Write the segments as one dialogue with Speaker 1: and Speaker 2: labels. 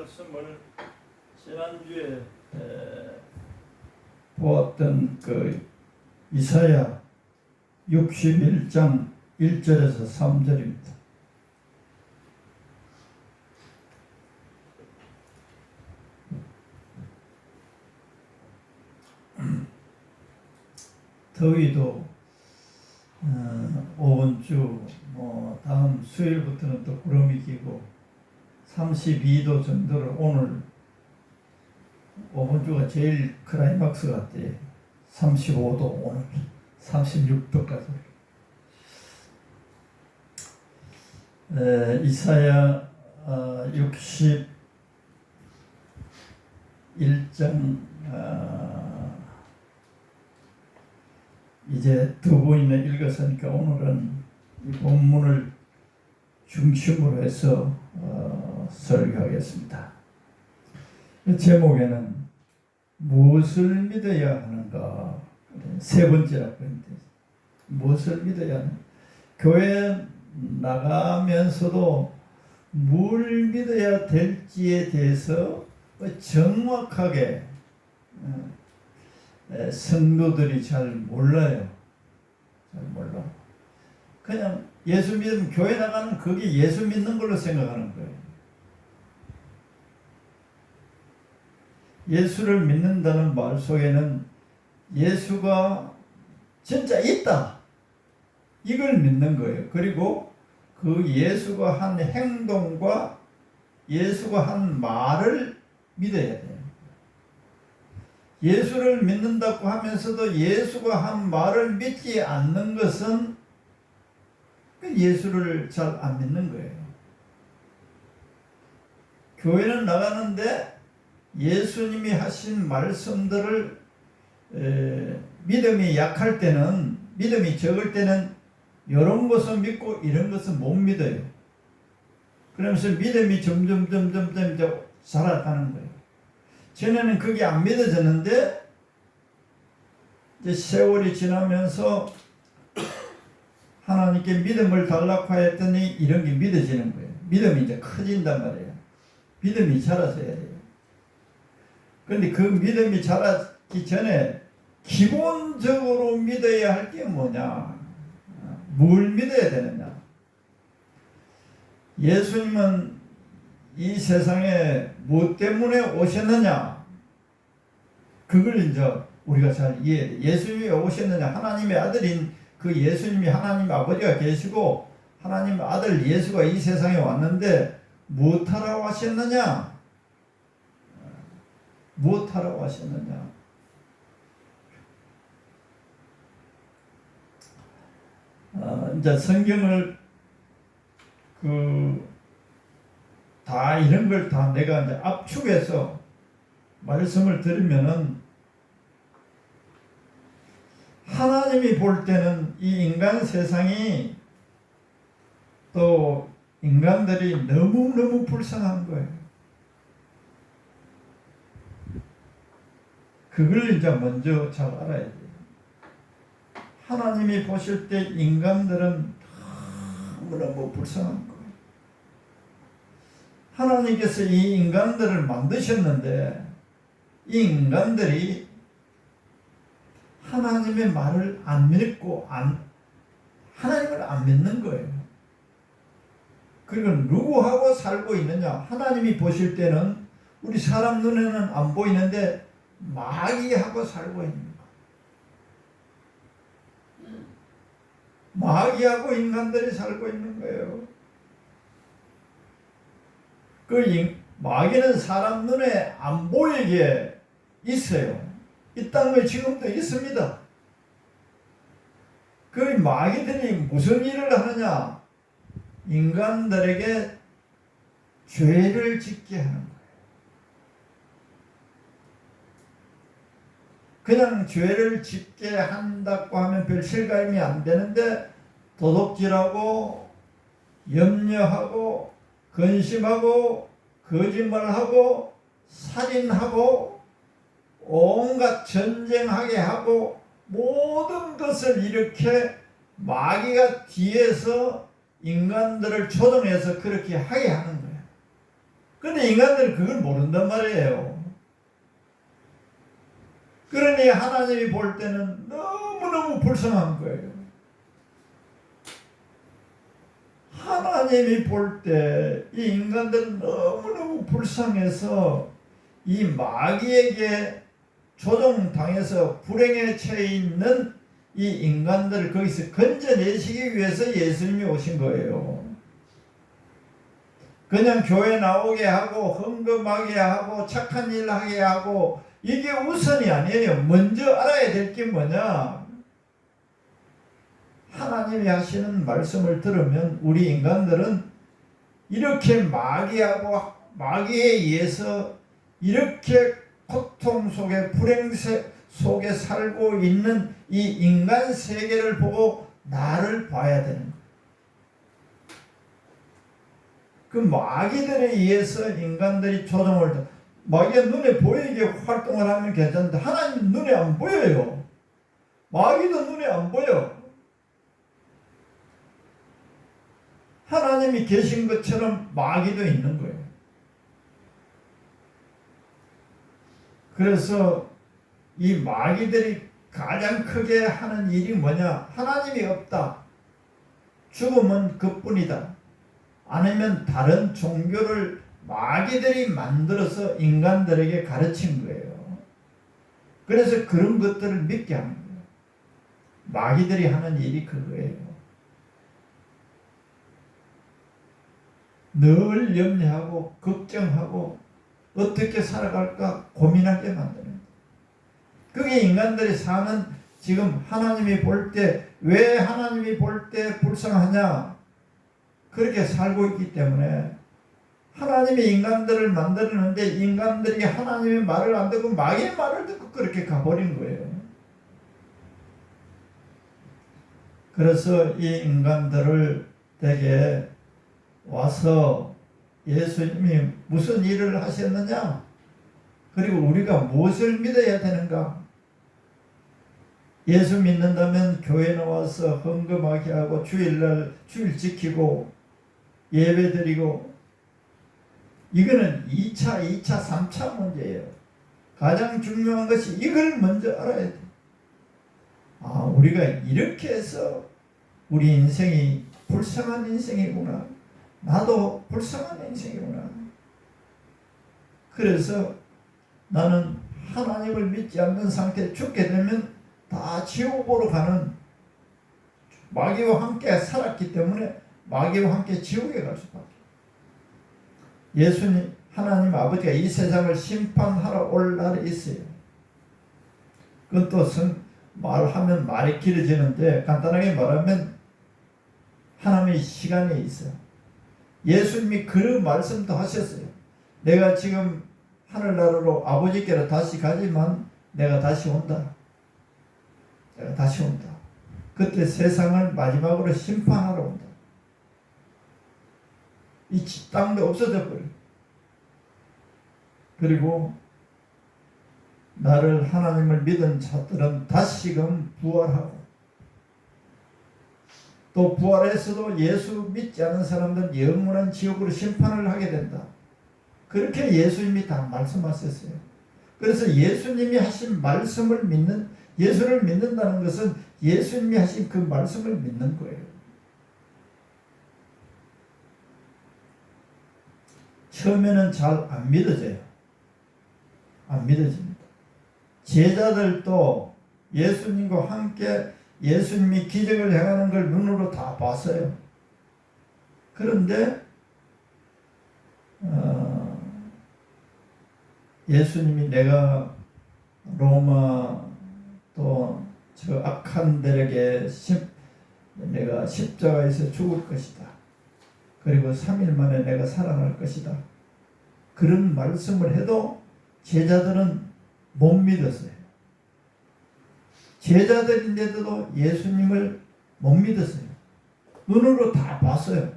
Speaker 1: 말씀을 지난주에
Speaker 2: 보았던 그 이사야 61장 1절에서 3절입니다. 더위도 오번 주 다음 수요일부터는 또 구름이 끼고 32도 정도를 오늘 오번 주가 제일 클라이막스 같대. 35도 오늘 36도까지. 이사야 61장 이제 두 번이나 읽었으니까 오늘은 이 본문을 중심으로 해서 설교하겠습니다. 제목에는 무엇을 믿어야 하는가, 세 번째라고 했는데 무엇을 믿어야 하는가. 교회 나가면서도 뭘 믿어야 될지에 대해서 정확하게 성도들이 잘 몰라요. 잘 몰라. 그냥 예수 믿으면 교회 나가는 그게 예수 믿는 걸로 생각하는 거예요. 예수를 믿는다는 말 속에는 예수가 진짜 있다, 이걸 믿는 거예요. 그리고 그 예수가 한 행동과 예수가 한 말을 믿어야 돼요. 예수를 믿는다고 하면서도 예수가 한 말을 믿지 않는 것은 예수를 잘 안 믿는 거예요. 교회는 나가는데 예수님이 하신 말씀들을 믿음이 약할 때는, 믿음이 적을 때는 이런 것은 믿고 이런 것은 못 믿어요. 그러면서 믿음이 점점 이제 자라가는 거예요. 전에는 그게 안 믿어졌는데 이제 세월이 지나면서 하나님께 믿음을 달라고 했더니 이런 게 믿어지는 거예요. 믿음이 이제 커진단 말이에요. 믿음이 자라서야 돼요. 그런데 그 믿음이 자라기 전에 기본적으로 믿어야 할 게 뭐냐? 뭘 믿어야 되느냐? 예수님은 이 세상에 무엇 때문에 오셨느냐? 그걸 이제 우리가 잘 이해해야 돼. 예수님이 오셨느냐? 하나님의 아들인 그 예수님이 하나님 아버지가 계시고 하나님 아들 예수가 이 세상에 왔는데 무엇하러 하셨느냐? 무엇하러 하셨느냐? 이제 성경을 다 이런 걸 다 내가 이제 압축해서 말씀을 들으면은 하나님이 볼 때는 이 인간 세상이 또 인간들이 너무너무 불쌍한 거예요. 그걸 이제 먼저 잘 알아야 돼요. 하나님이 보실 때 인간들은 너무너무 불쌍한 거예요. 하나님께서 이 인간들을 만드셨는데 이 인간들이 하나님의 말을 안 믿고 하나님을 안 믿는 거예요. 그리고 누구하고 살고 있느냐? 하나님이 보실 때는 우리 사람 눈에는 안 보이는데 마귀하고 살고 있는 거예요. 마귀하고 인간들이 살고 있는 거예요. 마귀는 사람 눈에 안 보이게 있어요. 이 땅에 지금도 있습니다. 그 마귀들이 무슨 일을 하느냐? 인간들에게 죄를 짓게 하는 거예요. 그냥 죄를 짓게 한다고 하면 별 실감이 안 되는데 도둑질하고 염려하고 근심하고 거짓말하고 살인하고 온갖 전쟁하게 하고 모든 것을 이렇게 마귀가 뒤에서 인간들을 조종해서 그렇게 하게 하는 거예요. 근데 인간들은 그걸 모른단 말이에요. 그러니 하나님이 볼 때는 너무너무 불쌍한 거예요. 하나님이 볼 때 이 인간들은 너무너무 불쌍해서 이 마귀에게 조종당해서 불행에 처해 있는 이 인간들을 거기서 건져내시기 위해서 예수님이 오신 거예요. 그냥 교회 나오게 하고 헌금하게 하고 착한 일 하게 하고 이게 우선이 아니에요. 먼저 알아야 될 게 뭐냐? 하나님이 하시는 말씀을 들으면 우리 인간들은 이렇게 마귀에 의해서 이렇게 고통 속에 불행 속에 살고 있는 이 인간 세계를 보고 나를 봐야 되는 거예요. 그 마귀들에 의해서 인간들이 조종을 마귀가 눈에 보이게 활동을 하면 괜찮은데 하나님 눈에 안 보여요. 마귀도 눈에 안 보여. 하나님이 계신 것처럼 마귀도 있는 거예요. 그래서 이 마귀들이 가장 크게 하는 일이 뭐냐? 하나님이 없다. 죽음은 그뿐이다. 아니면 다른 종교를 마귀들이 만들어서 인간들에게 가르친 거예요. 그래서 그런 것들을 믿게 하는 거예요. 마귀들이 하는 일이 그거예요. 늘 염려하고 걱정하고 어떻게 살아갈까 고민하게 만드는 거예요. 그게 인간들이 사는 지금 하나님이 볼 때 왜 하나님이 볼 때 불쌍하냐? 그렇게 살고 있기 때문에 하나님이 인간들을 만들었는데 인간들이 하나님의 말을 안 듣고 마귀의 말을 듣고 그렇게 가버린 거예요. 그래서 이 인간들을 되게 와서 예수님이 무슨 일을 하셨느냐? 그리고 우리가 무엇을 믿어야 되는가? 예수 믿는다면 교회 나와서 헌금하게 하고 주일날 주일 지키고 예배 드리고 이거는 2차, 3차 문제예요. 가장 중요한 것이 이걸 먼저 알아야 돼. 우리가 이렇게 해서 우리 인생이 불쌍한 인생이구나. 나도 불쌍한 인생이구나. 그래서 나는 하나님을 믿지 않는 상태에 죽게 되면 다 지옥으로 가는 마귀와 함께 살았기 때문에 마귀와 함께 지옥에 갈 수밖에. 예수님 하나님 아버지가 이 세상을 심판하러 올 날이 있어요. 그건 또 말하면 말이 길어지는데 간단하게 말하면 하나님의 시간이 있어요. 예수님이 그런 말씀도 하셨어요. 내가 지금 하늘나라로 아버지께로 다시 가지만 내가 다시 온다. 내가 다시 온다. 그때 세상을 마지막으로 심판하러 온다. 이 땅도 없어져 버려. 그리고 나를 하나님을 믿은 자들은 다시금 부활하고 또 부활해서도 예수 믿지 않은 사람들은 영원한 지옥으로 심판을 하게 된다. 그렇게 예수님이 다 말씀하셨어요. 그래서 예수님이 하신 말씀을 믿는 예수를 믿는다는 것은 예수님이 하신 그 말씀을 믿는 거예요. 처음에는 잘 안 믿어져요. 안 믿어집니다. 제자들도 예수님과 함께 예수님이 기적을 행하는 걸 눈으로 다 봤어요. 그런데 예수님이 내가 로마 또 저 악한 들에게 내가 십자가에서 죽을 것이다. 그리고 3일 만에 내가 살아날 것이다. 그런 말씀을 해도 제자들은 못 믿었어요. 제자들인데도 예수님을 못 믿었어요. 눈으로 다 봤어요.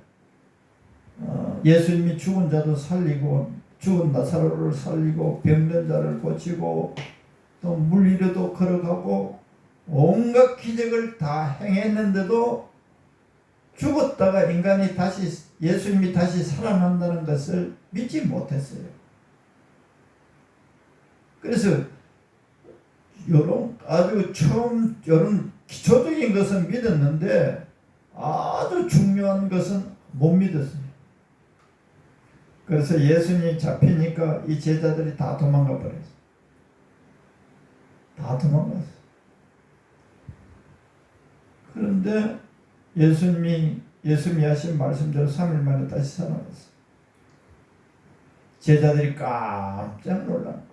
Speaker 2: 예수님이 죽은 자도 살리고 죽은 나사로를 살리고 병든 자를 고치고 또 물 위로도 걸어가고 온갖 기적을 다 행했는데도 죽었다가 인간이 다시 예수님이 다시 살아난다는 것을 믿지 못했어요. 그래서 아주 처음 이런 기초적인 것은 믿었는데 아주 중요한 것은 못 믿었어요. 그래서 예수님이 잡히니까 이 제자들이 다 도망가 버렸어요. 다 도망갔어요. 그런데 예수님이 하신 말씀대로 3일 만에 다시 살아났어요. 제자들이 깜짝 놀란 거예요.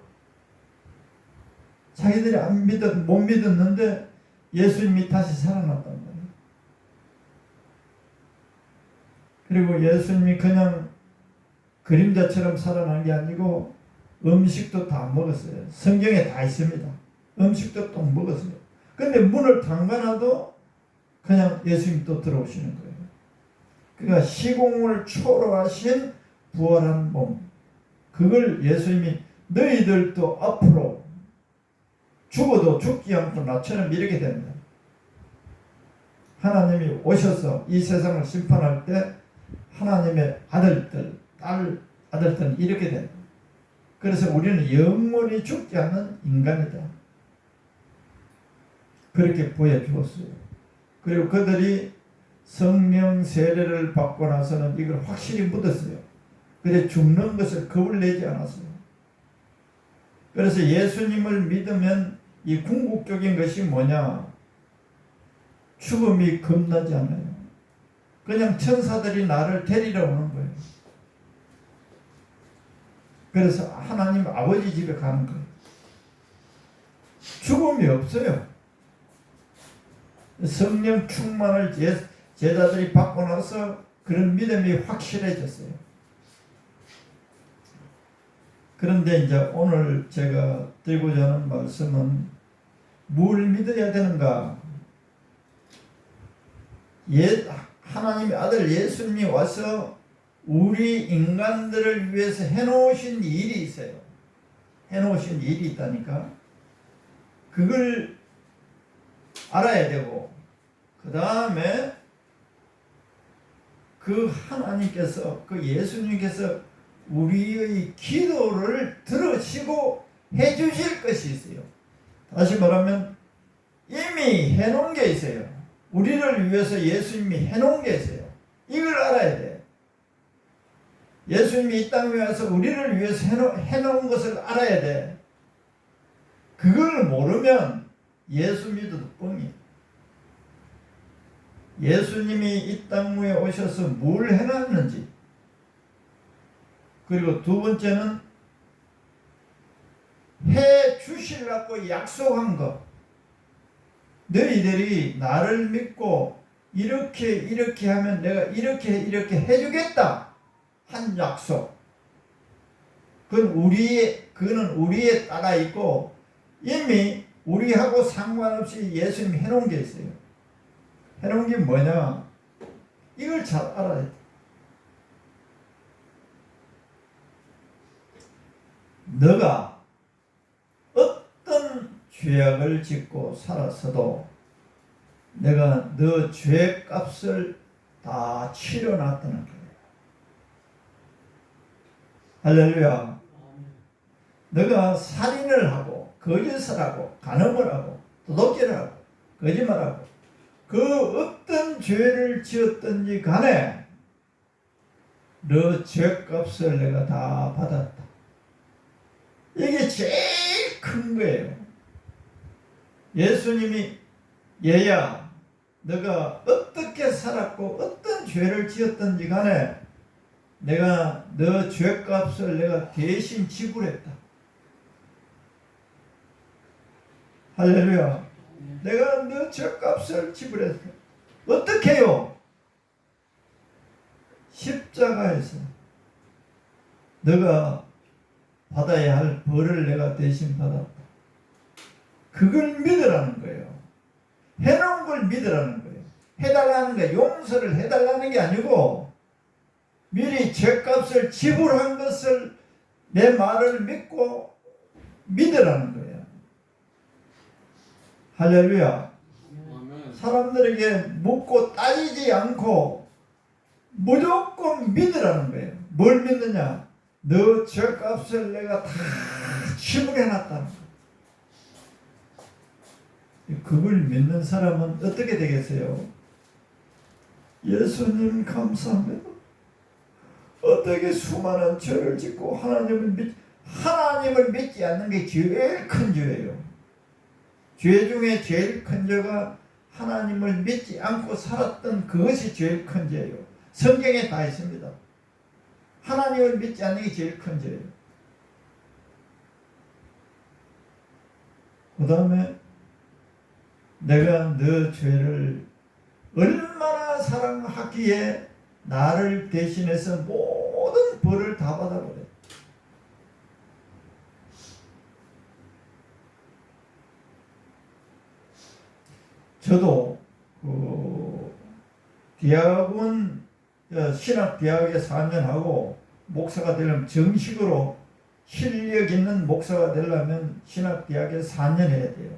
Speaker 2: 자기들이 못 믿었는데 예수님이 다시 살아났단 말이에요. 그리고 예수님이 그냥 그림자처럼 살아난 게 아니고 음식도 다 먹었어요. 성경에 다 있습니다. 음식도 또 먹었어요. 근데 문을 잠가놔도 그냥 예수님이 또 들어오시는 거예요. 그러니까 시공을 초월하신 부활한 몸, 그걸 예수님이 너희들도 앞으로 죽어도 죽지 않고 나처럼 이렇게 된다. 하나님이 오셔서 이 세상을 심판할 때 하나님의 아들들, 아들들은 이렇게 된다. 그래서 우리는 영원히 죽지 않는 인간이다. 그렇게 보여주었어요. 그리고 그들이 성령 세례를 받고 나서는 이걸 확실히 묻었어요. 그래 죽는 것을 겁을 내지 않았어요. 그래서 예수님을 믿으면 이 궁극적인 것이 뭐냐? 죽음이 겁나지 않아요. 그냥 천사들이 나를 데리러 오는 거예요. 그래서 하나님 아버지 집에 가는 거예요. 죽음이 없어요. 성령 충만을 제자들이 받고 나서 그런 믿음이 확실해졌어요. 그런데 이제 오늘 제가 드리고자 하는 말씀은 뭘 믿어야 되는가? 하나님의 아들 예수님이 와서 우리 인간들을 위해서 해놓으신 일이 있어요. 해놓으신 일이 있다니까. 그걸 알아야 되고, 그 다음에 그 하나님께서, 그 예수님께서 우리의 기도를 들으시고 해주실 것이 있어요. 다시 말하면 이미 해놓은 게 있어요. 우리를 위해서 예수님이 해놓은 게 있어요. 이걸 알아야 돼. 예수님이 이 땅에 와서 우리를 위해서 해놓은 것을 알아야 돼. 그걸 모르면 예수 믿어도 뻥이에요. 예수님이 이 땅에 오셔서 뭘 해놨는지, 그리고 두 번째는 해 주시려고 약속한 것. 너희들이 나를 믿고 이렇게 하면 내가 이렇게 해주겠다 한 약속. 그건 우리에 따라 있고 이미 우리하고 상관없이 예수님이 해놓은 게 있어요. 해놓은 게 뭐냐? 이걸 잘 알아야 돼. 너가 어떤 죄악을 짓고 살았어도 내가 너 죄값을 다 치러놨다는 거예요. 할렐루야. 너가 살인을 하고 거짓을 하고 간음을 하고 도둑질을 하고 거짓말하고 그 어떤 죄를 지었든지 간에 너 죄값을 내가 다 받았다. 이게 제일 큰 거예요. 예수님이 얘야 너가 어떻게 살았고 어떤 죄를 지었든지 간에 내가 너 죄값을 내가 대신 지불했다. 할렐루야. 내가 너 죄값을 지불했다. 어떻게 해요? 십자가에서 너가 받아야 할 벌을 내가 대신 받았다. 그걸 믿으라는 거예요. 해놓은 걸 믿으라는 거예요. 해달라는 게 용서를 해달라는 게 아니고 미리 죄값을 지불한 것을 내 말을 믿고 믿으라는 거예요. 할렐루야. 사람들에게 묻고 따지지 않고 무조건 믿으라는 거예요. 뭘 믿느냐? 너 죄값을 내가 다 지불해놨다는 거예요. 그걸 믿는 사람은 어떻게 되겠어요? 예수님 감사합니다. 어떻게 수많은 죄를 짓고 하나님을 믿지 않는 게 제일 큰 죄예요. 죄 중에 제일 큰 죄가 하나님을 믿지 않고 살았던 그것이 제일 큰 죄예요. 성경에 다 있습니다. 하나님을 믿지 않는 게 제일 큰 죄예요. 그 다음에 내가 너 죄를 얼마나 사랑하기에 나를 대신해서 모든 벌을 다 받아버려. 저도 대학원 신학대학에 4년 하고 목사가 되려면 정식으로 실력 있는 목사가 되려면 신학대학에 4년 해야 돼요.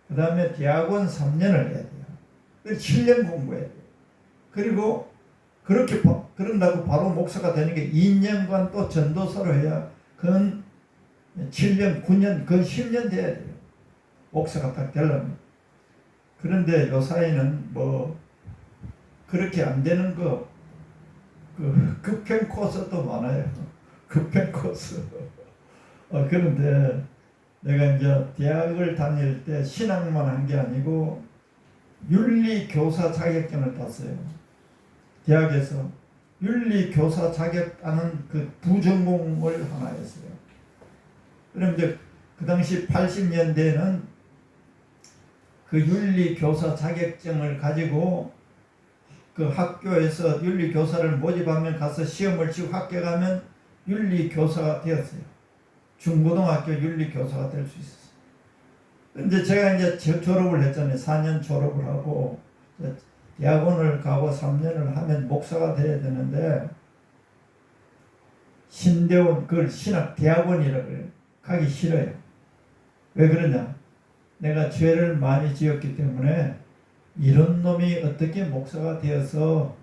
Speaker 2: 그 다음에 대학원 3년을 해야 돼요. 7년 공부해야 돼요. 그리고 그런다고 바로 목사가 되는 게 2년간 또 전도사로 해야 그건 7년, 9년, 그건 10년 돼야 돼요. 목사가 딱 되려면. 그런데 요 사이는 뭐 그렇게 안 되는 그 급행 코스도 많아요. 급행 코스. 그런데 내가 이제 대학을 다닐 때 신학만 한 게 아니고 윤리교사 자격증을 땄어요. 대학에서 윤리교사 자격 따는 그 부전공을 하나 했어요. 그럼 이제 그 당시 80년대에는 그 윤리교사 자격증을 가지고 그 학교에서 윤리교사를 모집하면 가서 시험을 치고 합격하면 윤리교사가 되었어요. 중고등학교 윤리교사가 될 수 있었어요. 근데 제가 이제 졸업을 했잖아요. 4년 졸업을 하고 대학원을 가고 3년을 하면 목사가 돼야 되는데 신대원 그걸 신학 대학원이라고 그래요. 가기 싫어요. 왜 그러냐? 내가 죄를 많이 지었기 때문에 이런 놈이 어떻게 목사가 되어서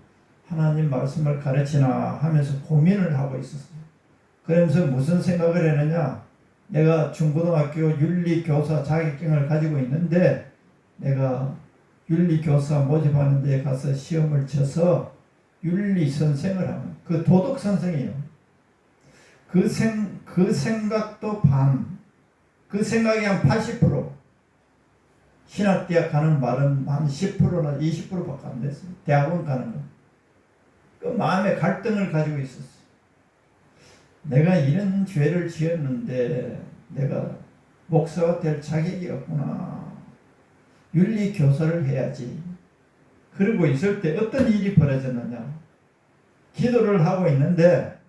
Speaker 2: 하나님 말씀을 가르치나 하면서 고민을 하고 있었어요. 그러면서 무슨 생각을 했느냐? 내가 중고등학교 윤리교사 자격증을 가지고 있는데 내가 윤리교사 모집하는 데 가서 시험을 쳐서 윤리선생을 하면 그 도덕선생이에요. 그 생각도 반, 그 생각이 한 80%, 신학대학 가는 말은 한 10%나 20%밖에 안 됐어요. 대학원 가는 거. 그 마음의 갈등을 가지고 있었어요. 내가 이런 죄를 지었는데 내가 목사가 될 자격이 없구나. 윤리교사를 해야지. 그러고 있을 때 어떤 일이 벌어졌느냐. 기도를 하고 있는데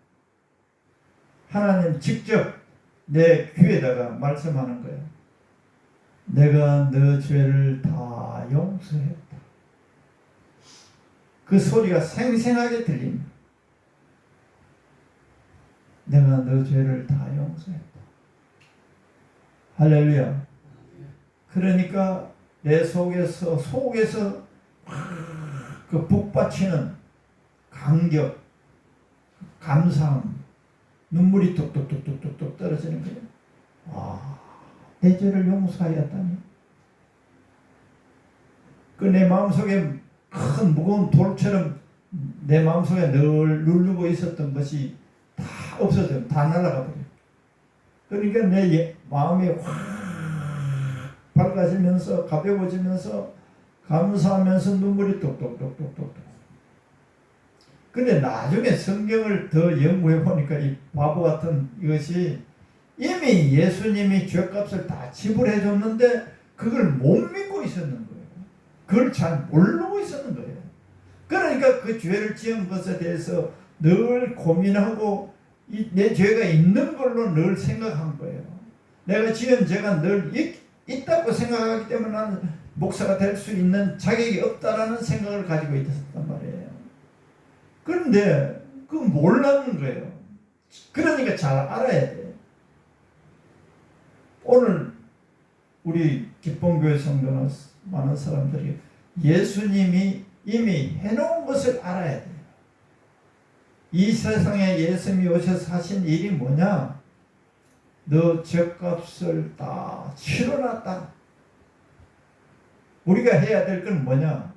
Speaker 2: 하나님 직접 내 귀에다가 말씀하는 거예요. 내가 너 죄를 다 용서했다. 그 소리가 생생하게 들립니다. 내가 너 죄를 다 용서했다. 할렐루야. 그러니까 내 속에서 그 북받치는 감격, 감사함, 눈물이 뚝뚝뚝뚝뚝 떨어지는 거예요. 아, 내 죄를 용서하였다니. 그 내 마음속에 큰 무거운 돌처럼 내 마음속에 늘 누르고 있었던 것이 다 없어져요. 다 날아가 버려요. 그러니까 내 마음이 확 밝아지면서 가벼워지면서 감사하면서 눈물이 뚝뚝뚝뚝뚝. 근데 나중에 성경을 더 연구해 보니까 이 바보 같은 이것이 이미 예수님이 죄값을 다 지불해 줬는데 그걸 못 믿고 있었는 거예요. 그걸 잘 모르고 있었는 거예요. 그러니까 그 죄를 지은 것에 대해서 늘 고민하고 내 죄가 있는 걸로 늘 생각한 거예요. 내가 지은 죄가 늘 있다고 생각하기 때문에 나는 목사가 될 수 있는 자격이 없다라는 생각을 가지고 있었단 말이에요. 그런데 그건 몰랐는 거예요. 그러니까 잘 알아야 돼요. 오늘 우리 기쁨교회 성도나 많은 사람들이 예수님이 이미 해놓은 것을 알아야 돼요. 이 세상에 예수님이 오셔서 하신 일이 뭐냐? 너 죗값을 다 치러놨다. 우리가 해야 될 건 뭐냐?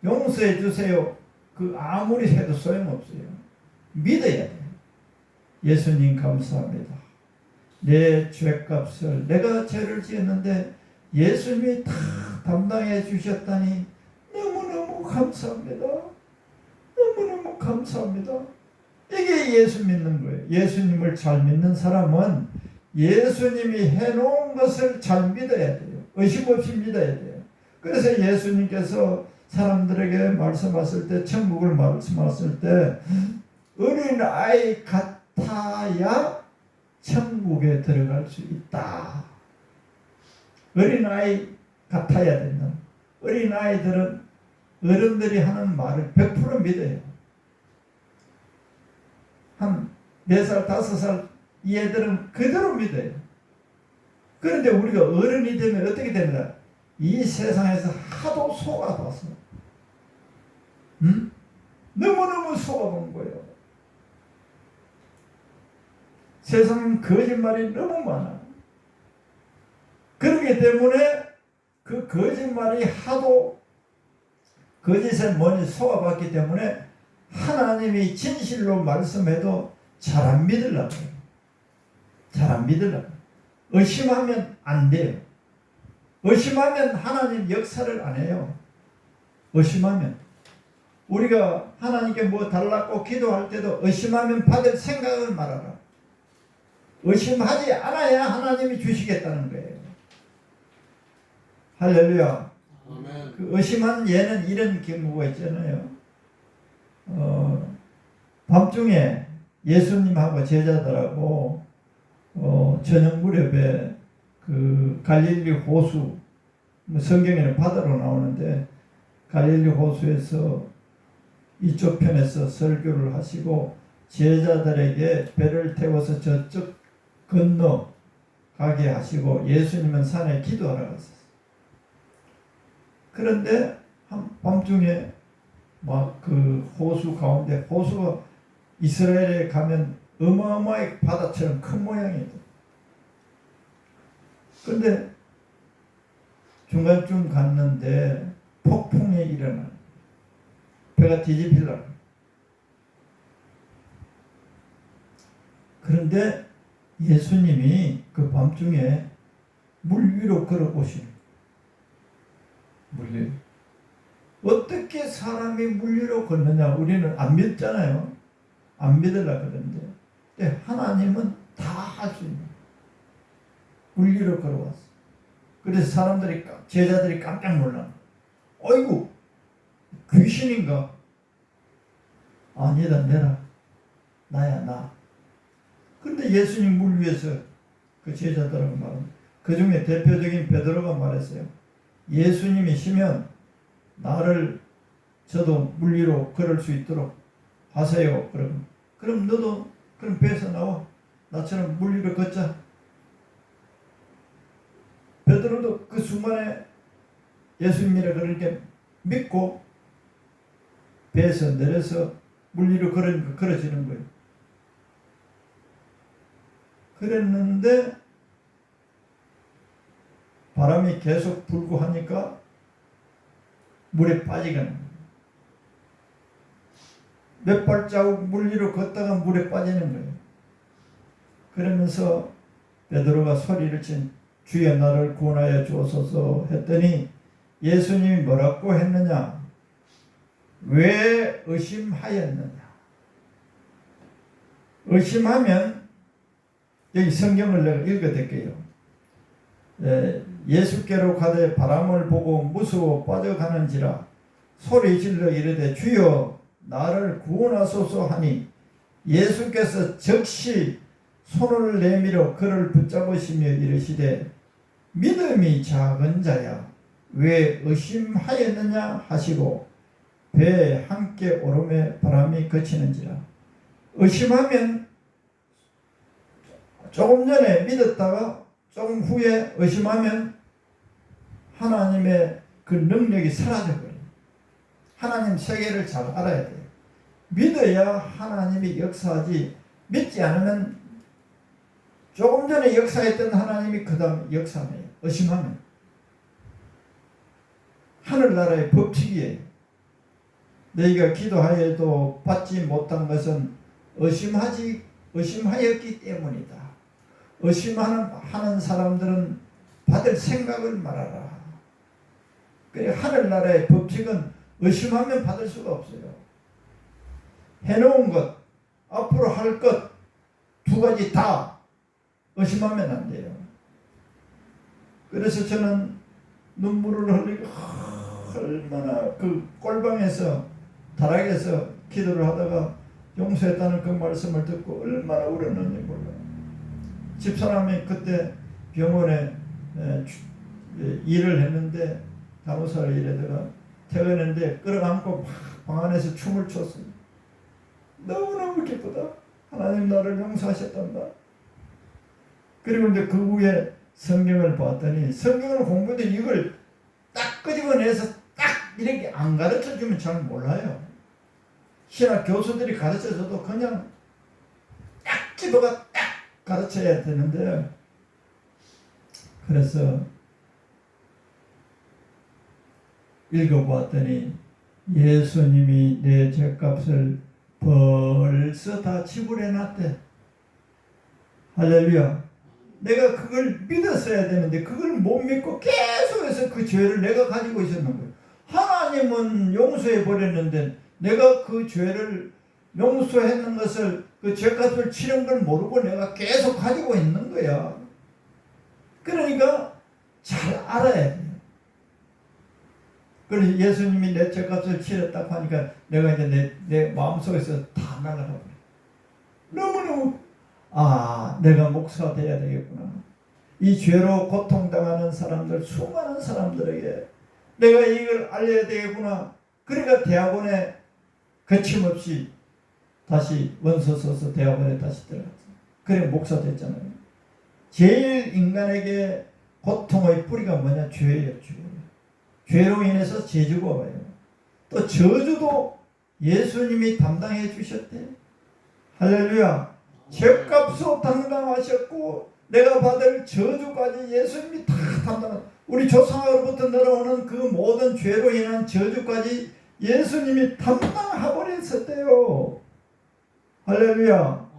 Speaker 2: 용서해 주세요. 그 아무리 해도 소용없어요. 믿어야 돼. 예수님 감사합니다. 내 죗값을 내가 죄를 지었는데 예수님이 다 담당해 주셨다니 너무너무 감사합니다. 너무너무 감사합니다. 이게 예수 믿는 거예요. 예수님을 잘 믿는 사람은 예수님이 해놓은 것을 잘 믿어야 돼요. 의심 없이 믿어야 돼요. 그래서 예수님께서 사람들에게 말씀하실 때, 천국을 말씀하실 때 어린아이 같아야 천국에 들어갈 수 있다. 어린아이 같아야 된다. 어린아이들은 어른들이 하는 말을 100% 믿어요. 한 4살, 5살 이 애들은 그대로 믿어요. 그런데 우리가 어른이 되면 어떻게 됩니까? 이 세상에서 하도 속아봐서 너무너무 속아본 거예요. 세상은 거짓말이 너무 많아. 그렇기 때문에 그 거짓말이 하도 거짓에 많이 속아봤기 때문에 하나님이 진실로 말씀해도 잘 안 믿으려고 해요. 잘 안 믿으려고. 의심하면 안 돼요. 의심하면 하나님 역사를 안 해요. 의심하면. 우리가 하나님께 뭐 달라고 기도할 때도 의심하면 받을 생각을 말하라. 의심하지 않아야 하나님이 주시겠다는 거예요. 할렐루야.
Speaker 3: 아멘.
Speaker 2: 그 의심한 예는 이런 경우가 있잖아요. 밤중에 예수님하고 제자들하고 저녁 무렵에 그 갈릴리 호수, 성경에는 바다로 나오는데 갈릴리 호수에서 이쪽 편에서 설교를 하시고 제자들에게 배를 태워서 저쪽 건너 가게 하시고 예수님은 산에 기도하러 갔었어요. 그런데 밤중에 막 그 호수 가운데, 호수가 이스라엘에 가면 어마어마하게 바다처럼 큰 모양이에요. 그런데 중간쯤 갔는데 폭풍이 일어나. 배가 뒤집히려고. 그런데 예수님이 그 밤중에 물 위로 걸어오시는. 물 위로. 어떻게 사람이 물 위로 걷느냐? 우리는 안 믿잖아요. 안 믿으려고 그러는데. 근데 하나님은 다 할 수 있는. 물 위로 걸어왔어. 그래서 사람들이, 제자들이 깜짝 놀라. 어이구, 귀신인가? 아니다, 내라. 나야, 나. 근데 예수님 물 위에서 그 제자들하고 말합니다. 그 중에 대표적인 베드로가 말했어요. 예수님이시면 나를 저도 물 위로 걸을 수 있도록 하세요. 그럼 너도 그럼 배에서 나와. 나처럼 물 위로 걷자. 베드로도 그 순간에 예수님이라 그렇게 믿고 배에서 내려서 물 위로 걸어지는 거예요. 그랬는데 바람이 계속 불고 하니까 물에 빠지는 거예요. 몇 발자국 물 위로 걷다가 물에 빠지는 거예요. 그러면서 베드로가 소리를 친 주여 나를 구원하여 주옵소서 했더니 예수님이 뭐라고 했느냐? 왜 의심하였느냐? 의심하면 여기 성경을 내가 읽어드릴게요. 예수께로 가되 바람을 보고 무서워 빠져가는지라 소리질러 이르되 주여 나를 구원하소서 하니 예수께서 즉시 손을 내밀어 그를 붙잡으시며 이르시되 믿음이 작은 자야 왜 의심하였느냐 하시고 배에 함께 오름에 바람이 그치는지라. 의심하면 조금 전에 믿었다가 조금 후에 의심하면 하나님의 그 능력이 사라져버려요. 하나님 세계를 잘 알아야 돼요. 믿어야 하나님이 역사하지, 믿지 않으면 조금 전에 역사했던 하나님이 그 다음에 역사하네요. 의심하면. 하늘나라의 법칙이에요. 너희가 기도하여도 받지 못한 것은 의심하였기 때문이다. 의심하는 사람들은 받을 생각을 말하라. 그래, 하늘나라의 법칙은 의심하면 받을 수가 없어요. 해놓은 것, 앞으로 할 것, 두 가지 다 의심하면 안 돼요. 그래서 저는 눈물을 흘리고 얼마나 그 꼴방에서 다락에서 기도를 하다가 용서했다는 그 말씀을 듣고 얼마나 울었는지 몰라요. 집사람이 그때 병원에 일을 했는데 간호사를 일하다가 퇴근했는데 끌어안고 방 안에서 춤을 췄어요. 너무너무 기쁘다. 하나님 나를 용서하셨단다. 그리고 이제 그 후에 성경을 봤더니 성경을 공부도 이걸 딱 끄집어내서 딱 이렇게 안 가르쳐주면 잘 몰라요. 신학 교수들이 가르쳐줘도 그냥 딱 집어가 딱 가르쳐야 되는데, 그래서 읽어보았더니 예수님이 내 죄값을 벌써 다 지불해놨대. 할렐루야. 내가 그걸 믿었어야 되는데 그걸 못 믿고 계속해서 그 죄를 내가 가지고 있었는 거예요. 하나님은 용서해 버렸는데 내가 그 죄를 용서했는 것을, 그 죄값을 치른 걸 모르고 내가 계속 가지고 있는 거야. 그러니까 잘 알아야 돼요. 그래서 예수님이 내 죄값을 치렀다고 하니까 내가 이제 내 마음속에서 다 날아가 버려. 너무너무 내가 목사가 돼야 되겠구나. 이 죄로 고통당하는 사람들, 수많은 사람들에게 내가 이걸 알려야 되겠구나. 그러니까 대학원에 거침없이 다시 원서 써서 대학원에 다시 들어갔어요. 그래 목사 됐잖아요. 제일 인간에게 고통의 뿌리가 뭐냐? 죄예요. 죄로 인해서 저주가 와요. 또 저주도 예수님이 담당해 주셨대. 할렐루야. 죄값으로 담당하셨고 내가 받을 저주까지 예수님이 다 담당하셨어요. 우리 조상으로부터 내려오는 그 모든 죄로 인한 저주까지 예수님이 담당해버렸었대요. 할렐루야.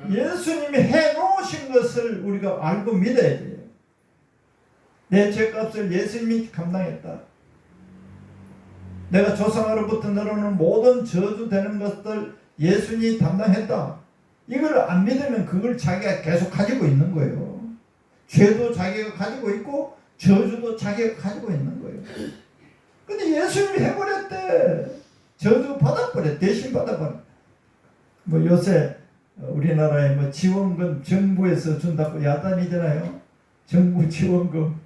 Speaker 2: 예수님이 해놓으신 것을 우리가 알고 믿어야 돼요. 내 죄값을 예수님이 감당했다. 내가 조상으로부터 내려오는 모든 저주되는 것들 예수님이 담당했다. 이걸 안 믿으면 그걸 자기가 계속 가지고 있는 거예요. 죄도 자기가 가지고 있고 저주도 자기가 가지고 있는 거예요. 근데 예수님이 해버렸대. 저주 받아버렸대. 대신 받아버렸대. 뭐 요새 우리나라에 뭐 지원금 정부에서 준다고 야단이잖아요. 정부 지원금.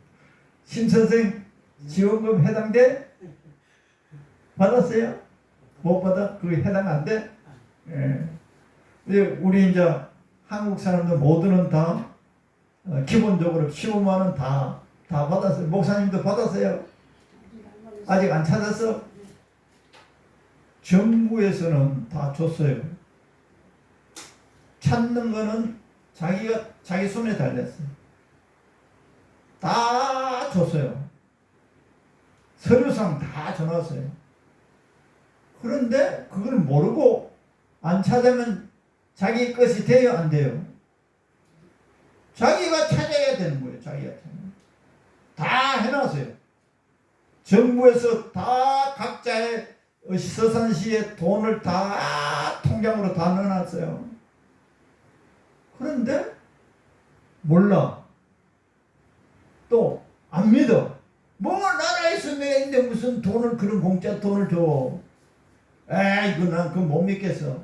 Speaker 2: 심선생 지원금 해당돼? 받았어요? 못 받아? 그거 해당 안 돼? 예. 우리 이제 한국 사람들 모두는 다 기본적으로 15만 원 다 받았어요. 목사님도 받았어요? 아직 안 찾았어? 정부에서는 다 줬어요. 찾는 거는 자기 손에 달렸어요. 다 줬어요. 서류상 다 줘놨어요. 그런데 그걸 모르고 안 찾으면 자기 것이 돼요? 안 돼요? 자기가 찾아야 되는 거예요. 자기가 다 해놨어요. 정부에서 다 각자의 서산시에 돈을 다 통장으로 다 넣어놨어요. 그런데 몰라. 또 안 믿어. 뭐 나라에서 내가 있는데 무슨 돈을, 그런 공짜 돈을 줘. 이거 난 그거 못 믿겠어.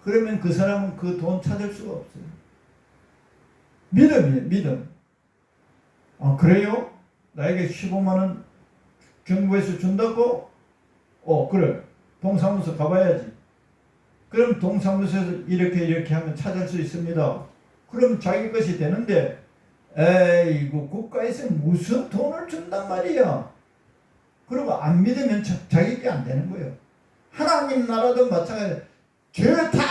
Speaker 2: 그러면 그 사람은 그 돈 찾을 수가 없어요. 믿음이에요. 믿음. 그래요? 나에게 15만 원 정부에서 준다고? 그래. 동사무소 가봐야지. 그럼 동사무소에서 이렇게 하면 찾을 수 있습니다. 그럼 자기 것이 되는데, 이거 국가에서 무슨 돈을 준단 말이야. 그리고 안 믿으면 자기 게 안 되는 거예요. 하나님 나라도 마찬가지야. 죄 다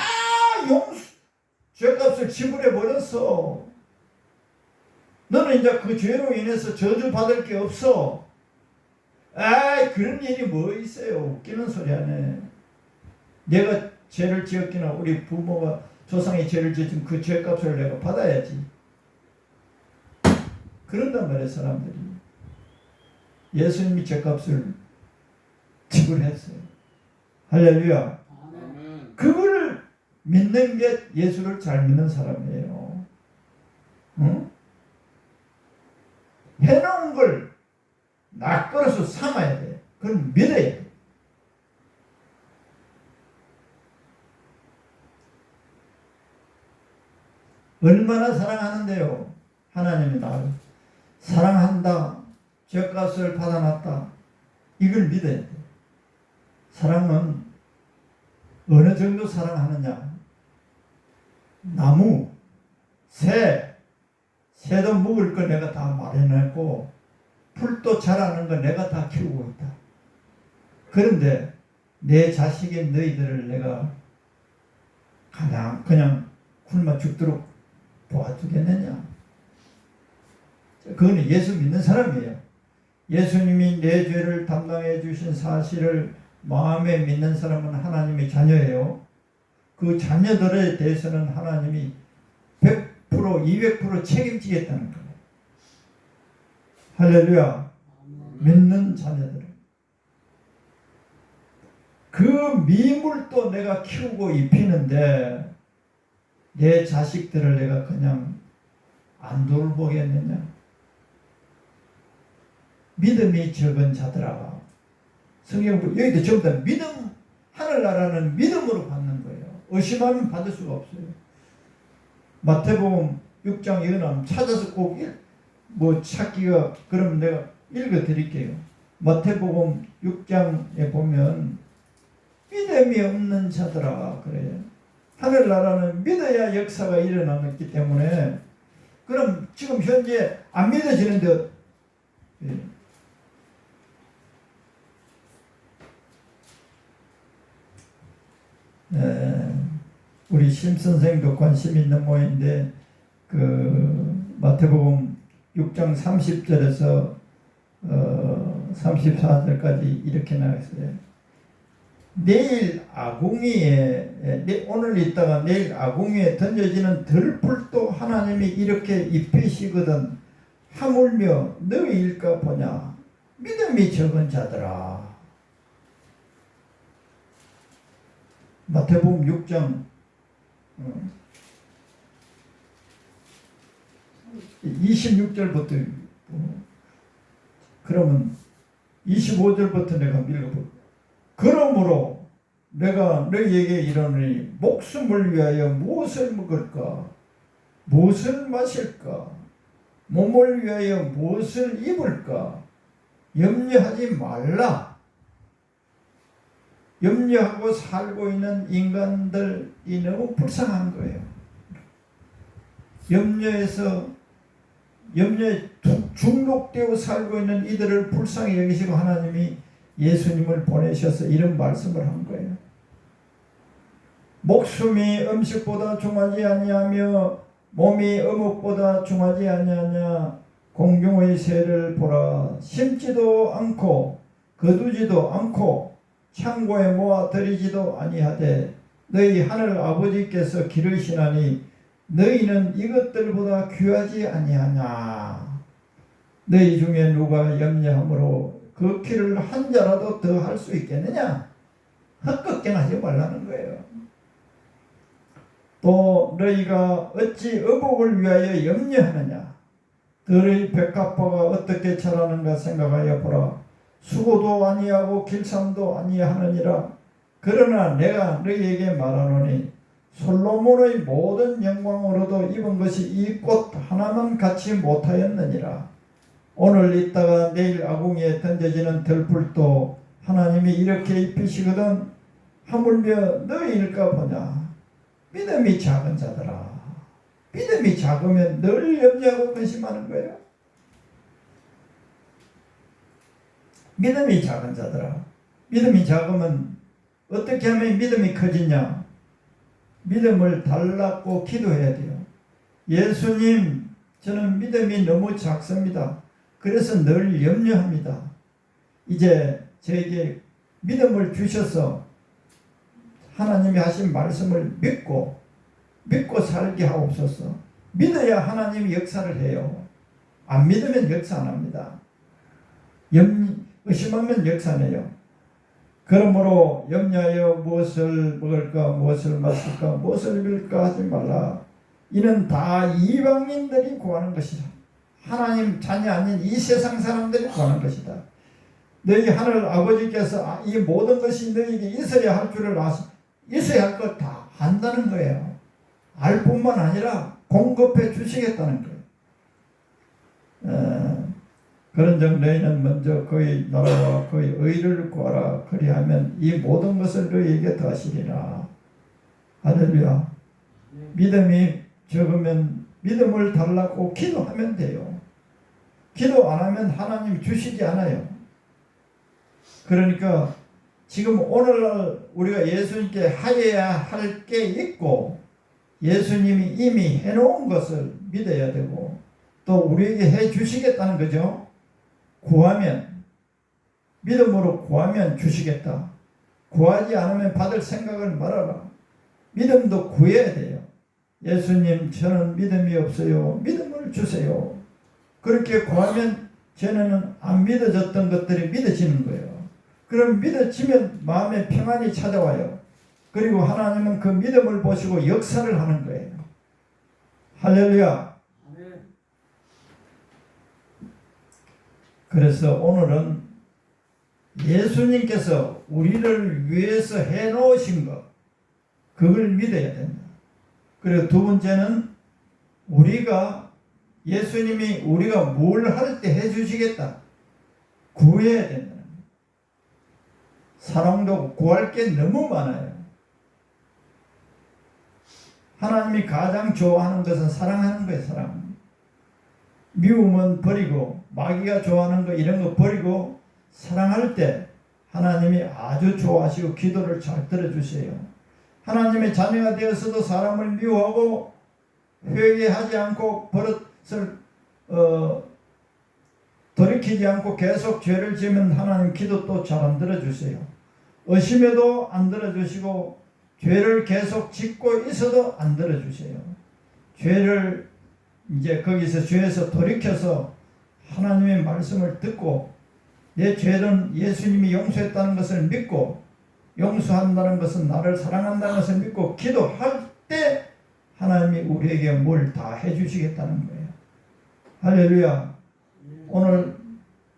Speaker 2: 죄값을 지불해 버렸어. 너는 이제 그 죄로 인해서 저주받을 게 없어. 아이, 그런 일이 뭐 있어요. 웃기는 소리 하네. 내가 죄를 지었기나 우리 부모가 조상이 죄를 지었으면 그 죄값을 내가 받아야지. 그런단 말이에요, 사람들이. 예수님이 죄값을 지불했어요. 할렐루야. 그거를 믿는 게 예수를 잘 믿는 사람이에요. 응? 해놓은 걸 낯걸어서 삼아야 돼. 그건 믿어야 돼. 얼마나 사랑하는데요. 하나님이 나를 사랑한다. 죄값을 받아놨다. 이걸 믿어야 돼. 사랑은 어느 정도 사랑하느냐. 나무, 새도 먹을 거 내가 다 마련했고 풀도 자라는 거 내가 다 키우고 있다. 그런데 내 자식인 너희들을 내가 그냥 굶어 죽도록 도와주겠느냐. 그거는 예수 믿는 사람이에요. 예수님이 내 죄를 담당해 주신 사실을 마음에 믿는 사람은 하나님의 자녀예요. 그 자녀들에 대해서는 하나님이 100%, 200% 책임지겠다는 거예요. 할렐루야. 믿는 자녀들. 그 미물도 내가 키우고 입히는데 내 자식들을 내가 그냥 안 돌보겠느냐. 믿음이 적은 자들아. 성경 여기도 전부 다 믿음, 하늘나라는 믿음으로 받는 거예요. 의심하면 받을 수가 없어요. 마태복음 6장 이거는 찾아서 꼭 찾기가, 그러면 내가 읽어 드릴게요. 마태복음 6장에 보면 믿음이 없는 자들아 그래요. 하늘나라는 믿어야 역사가 일어나기 때문에. 그럼 지금 현재 안 믿어지는데 우리 심 선생도 관심 있는 모양인데 그 마태복음 6장 30절에서 34절까지 이렇게 나왔어요. 내일 아궁이에, 오늘 있다가 내일 아궁이에 던져지는 들풀도 하나님이 이렇게 입히시거든 하물며 너희일까 보냐. 믿음이 적은 자들아. 마태복음 6장 26절부터 그러면 25절부터 내가 읽어볼게요. 그러므로 내가 너희에게 이르노니 목숨을 위하여 무엇을 먹을까, 무엇을 마실까, 몸을 위하여 무엇을 입을까 염려하지 말라. 염려하고 살고 있는 인간들이 너무 불쌍한 거예요. 염려에 중독되어 살고 있는 이들을 불쌍히 여기시고 하나님이 예수님을 보내셔서 이런 말씀을 한 거예요. 목숨이 음식보다 중하지 아니하며 몸이 어묵보다 중하지 아니하냐. 공중의 새를 보라. 심지도 않고 거두지도 않고 창고에 모아 들이지도 아니하되 너희 하늘 아버지께서 기르시나니 너희는 이것들보다 귀하지 아니하냐. 너희 중에 누가 염려함으로 그 길을 한 자라도 더 할 수 있겠느냐. 헛것경 하지 말라는 거예요. 또 너희가 어찌 의복을 위하여 염려하느냐. 너희 백합화가 어떻게 자라는가 생각하여 보라. 수고도 아니하고 길쌈도 아니하느니라. 그러나 내가 너희에게 말하노니 솔로몬의 모든 영광으로도 입은 것이 이 꽃 하나만 같이 못하였느니라. 오늘 있다가 내일 아궁이에 던져지는 들풀도 하나님이 이렇게 입히시거든 하물며 너희일까 보냐. 믿음이 작은 자들아. 믿음이 작으면 늘 염려하고 근심하는 거예요. 믿음이 작은 자들아. 믿음이 작으면 어떻게 하면 믿음이 커지냐? 믿음을 달라고 기도해야 돼요. 예수님, 저는 믿음이 너무 작습니다. 그래서 늘 염려합니다. 이제 저에게 믿음을 주셔서 하나님이 하신 말씀을 믿고 살게 하옵소서. 믿어야 하나님이 역사를 해요. 안 믿으면 역사 안 합니다. 의심하면 역사 내요. 그러므로 염려하여 무엇을 먹을까, 무엇을 마실까, 무엇을 입을까 하지 말라. 이는 다 이방인들이 구하는 것이다. 하나님 자녀 아닌 이 세상 사람들이 구하는 것이다. 너희 하늘 아버지께서 이 모든 것이 너희에게 있어야 할 줄을 있어야 할 것 다 안다는 거예요. 알 뿐만 아니라 공급해 주시겠다는 거예요. 그런즉 너희는 먼저 그의 나라와 그의 의를 구하라. 그리하면 이 모든 것을 너희에게 더하시리라. 할렐루야. 믿음이 적으면 믿음을 달라고 기도하면 돼요. 기도 안 하면 하나님 주시지 않아요. 그러니까 지금 오늘날 우리가 예수님께 하여야 할 게 있고 예수님이 이미 해놓은 것을 믿어야 되고 또 우리에게 해 주시겠다는 거죠. 구하면, 믿음으로 구하면 주시겠다. 구하지 않으면 받을 생각을 말아라. 믿음도 구해야 돼요. 예수님, 저는 믿음이 없어요. 믿음을 주세요. 그렇게 구하면 전에는 안 믿어졌던 것들이 믿어지는 거예요. 그럼 믿어지면 마음에 평안이 찾아와요. 그리고 하나님은 그 믿음을 보시고 역사를 하는 거예요. 할렐루야. 그래서 오늘은 예수님께서 우리를 위해서 해놓으신 것, 그걸 믿어야 된다. 그리고 두 번째는 예수님이 우리가 뭘 할 때 해주시겠다. 구해야 된다. 사랑도 구할 게 너무 많아요. 하나님이 가장 좋아하는 것은 사랑하는 거예요. 사랑. 미움은 버리고 마귀가 좋아하는 거 이런 거 버리고 사랑할 때 하나님이 아주 좋아하시고 기도를 잘 들어주세요. 하나님의 자녀가 되어서도 사람을 미워하고 회개하지 않고 버릇을 돌이키지 않고 계속 죄를 지으면 하나님 기도 또 잘 안 들어주세요. 의심해도 안 들어주시고 죄를 계속 짓고 있어도 안 들어주세요. 죄를 이제 거기서 죄에서 돌이켜서 하나님의 말씀을 듣고 내 죄는 예수님이 용서했다는 것을 믿고 용서한다는 것은 나를 사랑한다는 것을 믿고 기도할 때 하나님이 우리에게 뭘 다 해주시겠다는 거예요. 할렐루야. 오늘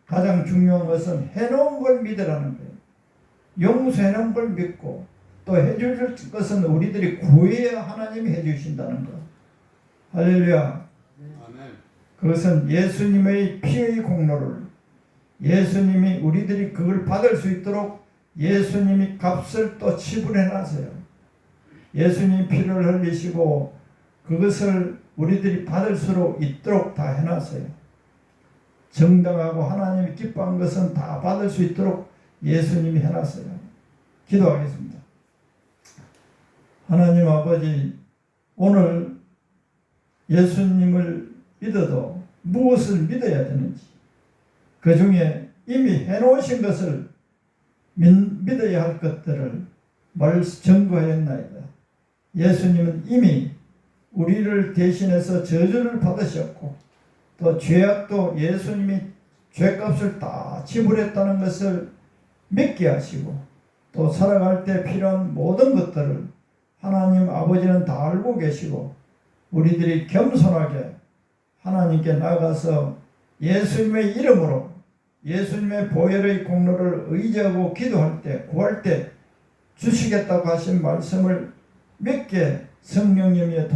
Speaker 2: 가장 중요한 것은 해놓은 걸 믿으라는 거예요. 용서해놓은 걸 믿고 또 해줄 것은 우리들이 구해야 하나님이 해주신다는 것. 할렐루야. 그것은 예수님의 피의 공로를 예수님이 우리들이 그걸 받을 수 있도록 예수님이 값을 또 지불해 놨어요. 예수님이 피를 흘리시고 그것을 우리들이 받을 수 있도록 다 해놨어요. 정당하고 하나님이 기뻐한 것은 다 받을 수 있도록 예수님이 해놨어요. 기도하겠습니다. 하나님 아버지, 오늘 예수님을 믿어도 무엇을 믿어야 되는지 그 중에 이미 해놓으신 것을 믿어야 할 것들을 증거하였나이다. 예수님은 이미 우리를 대신해서 저주를 받으셨고 또 죄악도 예수님이 죄값을 다 지불했다는 것을 믿게 하시고 또 살아갈 때 필요한 모든 것들을 하나님 아버지는 다 알고 계시고 우리들이 겸손하게 하나님께 나가서 예수님의 이름으로 예수님의 보혈의 공로를 의지하고 기도할 때 구할 때 주시겠다고 하신 말씀을 믿게 성령님의